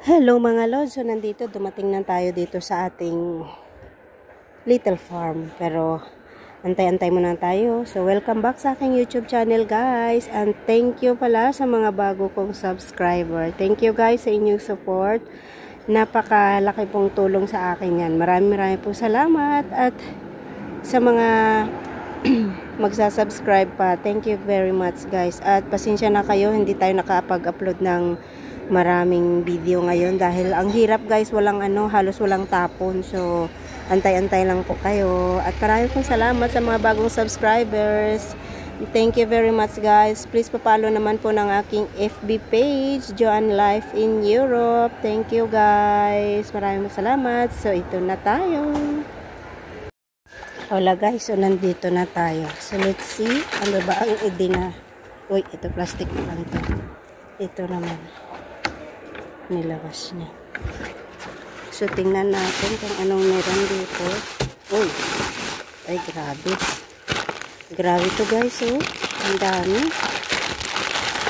Hello mga lods, so nandito, dumating na tayo dito sa ating little farm. Pero antay-antay muna tayo. So welcome back sa aking YouTube channel guys. And thank you pala sa mga bago kong subscriber. Thank you guys sa inyong support. Napakalaki pong tulong sa akin yan. Maraming pong salamat. At sa mga magsasubscribe pa, thank you very much guys. At pasensya na kayo, hindi tayo nakapag-upload ng maraming video ngayon dahil ang hirap guys, walang halos walang tapon. So antay-antay lang po kayo at maraming pong salamat sa mga bagong subscribers. Thank you very much guys. Please pa-follow naman po ng aking FB page, Joan Life in Europe. Thank you guys, maraming salamat. So ito na tayo. Hola guys, so nandito na tayo. So let's see, ano ba ang uy, ito plastic na lang to. Ito naman nilabas niya. So tingnan natin kung anong meron dito. Uy, ay grabe to guys. Oh, ang dami.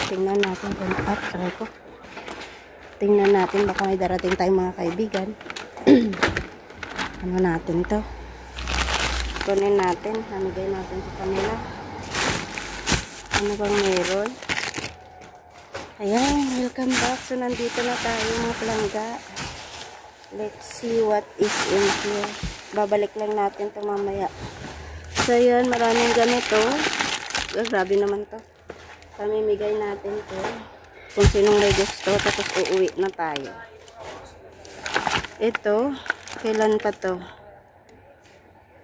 Tingnan natin kung try ko. Tingnan natin, baka may darating tayong mga kaibigan. Ano natin to, kunin natin, hamigay natin sa kanila. Ano bang meron? Ayan, welcome back. So nandito na tayo mga palangga. Let's see what is in here. Babalik lang natin ito mamaya. So yun, maraming ganito. Grabe naman to. Pamimigay natin to kung sinong may gusto. Tapos uuwi na tayo. Ito, kailan pa to?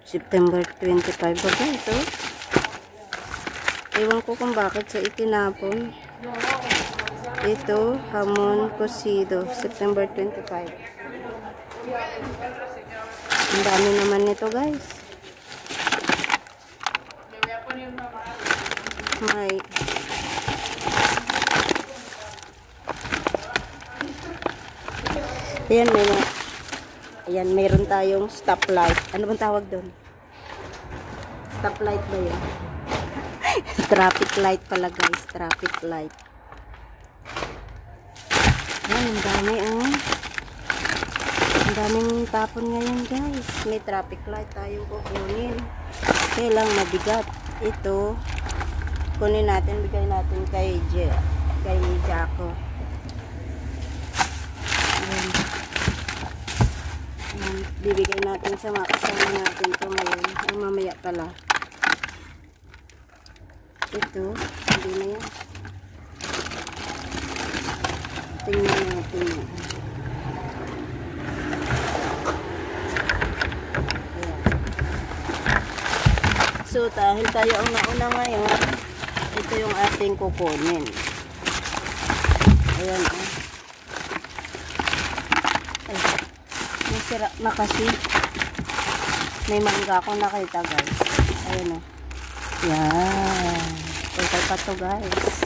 September 25 ba ito? Ewan ko kung bakit sa itinapon. Ito, hamon cocido, September 25. Ang dami naman nito guys. May ayan, mayroon tayong stoplight. Ano bang tawag doon? Stoplight ba yun? Traffic light pala guys, traffic light. Ayan, ang dami ang daming tapon ngayon guys. May traffic light tayong kukunin. Kailang mabigat. Ito, kunin natin, bigay natin kay Jaco. Ayan. Bibigay natin sa mga kasama natin ito ngayon. Ay, mamaya pala. Ito, hindi na yan. Tingnan natin. So, dahil tayo ang nauna ngayon, ito yung ating kukunin. Ayan. Ay, may sira na kasi. May mangga akong nakita guys. Ayan o. Yan. Okay pa to guys.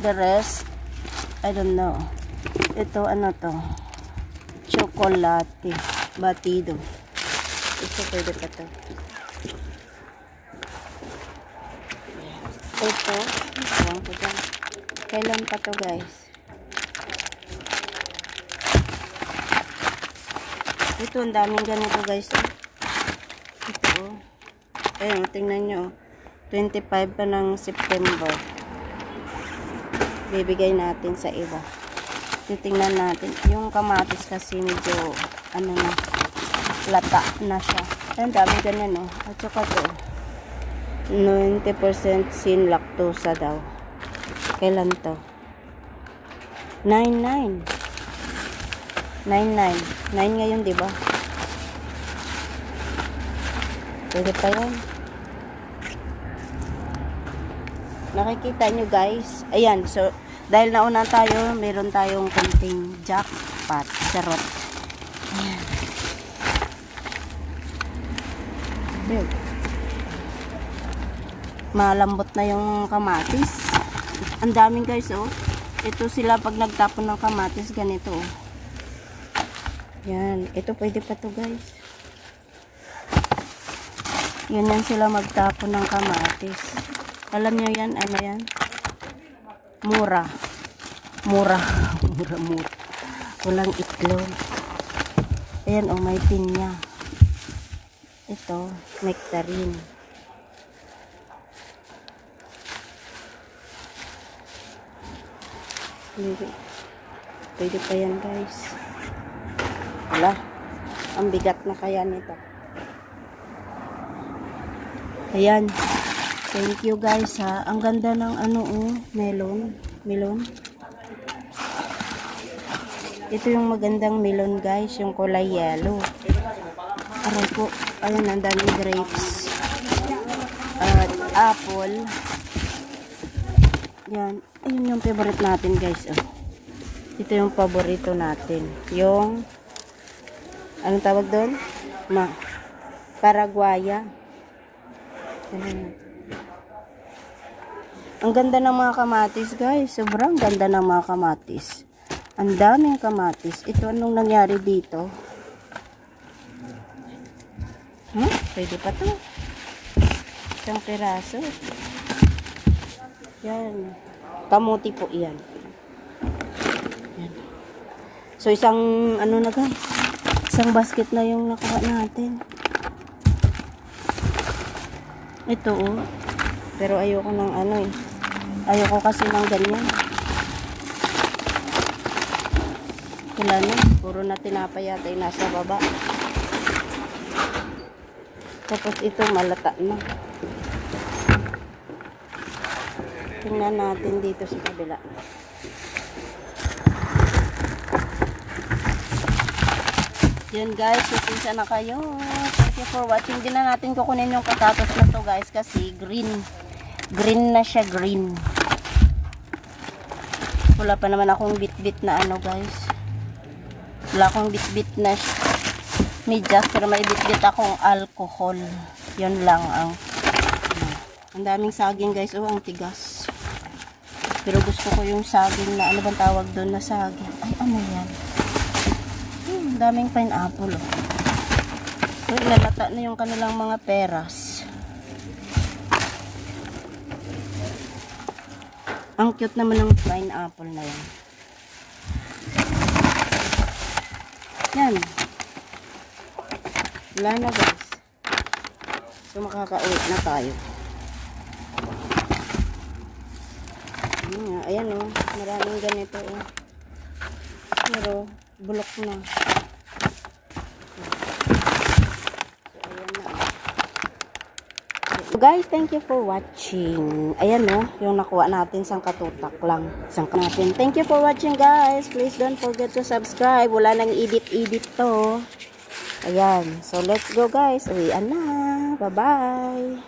The rest, I don't know. Ito ano to? Chocolate batido. Ito pwede pa to. Ito, ewan ko dyan. Kailan pa to guys? Ito, ang daming ganito guys. Ito, ayun, tingnan nyo. 25 pa ng September. Bibigay natin sa iba. Titingnan natin. Yung kamatis kasi medyo, ano na, lata na siya. Ang dami ganyan, no? At saka to, 90% sin lactosa daw. Kailan to? 99. 9 ngayon, diba? Pwede pa yan. Nakikita nyo guys. Ayan, so dahil nauna tayo, meron tayong konting jackpot. Charot. Ayan. Malambot na yung kamatis. Ang daming guys, oh. Ito sila pag nagtapon ng kamatis, ganito, oh. Yan. Ito pwede pa to guys. Yan sila magtapon ng kamatis. Alam nyo yan, ano yan? Mura. Walang itlog. Ayan, oh, may pinya. Ito, nectarine. Pwede pa yan, guys. Wala. Ang bigat na kaya nito. Ayan. Thank you, guys, ha. Ang ganda ng ano, oh, melon. Melon. Ito yung magandang melon, guys. Yung kulay yellow. Aray po. Ayan, ang daming grapes. At apple. Yan. Ayun yung favorite natin, guys. Oh. Ito yung paborito natin. Yung, anong tawag doon? Paraguaya. Ang ganda ng mga kamatis, guys. Sobrang ganda ng mga kamatis. Ang daming kamatis. Ito, anong nangyari dito? Pwede pa to. Isang piraso. Yan. Kamuti po yan. Yan. So, isang, ano na, guys. Isang basket na yung nakuha natin. Ito, oh. Pero ayoko ng ano, eh. Ayoko kasi ng ganyan. Wala na. Puro na tinapay yata yung nasa baba. Tapos ito malata na. Tingnan natin dito sa kabila. Yan, guys. Sisisa na kayo. Thank you for watching. Hindi na natin kukunin yung katatos na to, guys. Kasi green. Green na siya. Green. Wala pa naman akong bit-bit na ano, guys. Wala akong bit-bit na medyas, pero may bit-bit akong alcohol. Yun lang ang daming saging, guys. Oh, ang tigas. Pero gusto ko yung saging na, ano bang tawag doon na saging? Ay, ano yan? Ang daming pineapple, oh. So, nalata na yung kanilang mga peras. Ang cute naman ng pineapple na yan. Yan. Wala na, guys. So, makaka-uwi na tayo. Ayan, oh. Maraming ganito, oh. Pero, bulok na. So, ayan na. So, guys, thank you for watching. Ayan, oh. Yung nakuha natin, sangkatutak lang. Sangka natin. Thank you for watching, guys. Please don't forget to subscribe. Wala nang edit-edit to. Ayan. So, let's go, guys. Uwian na. Bye-bye.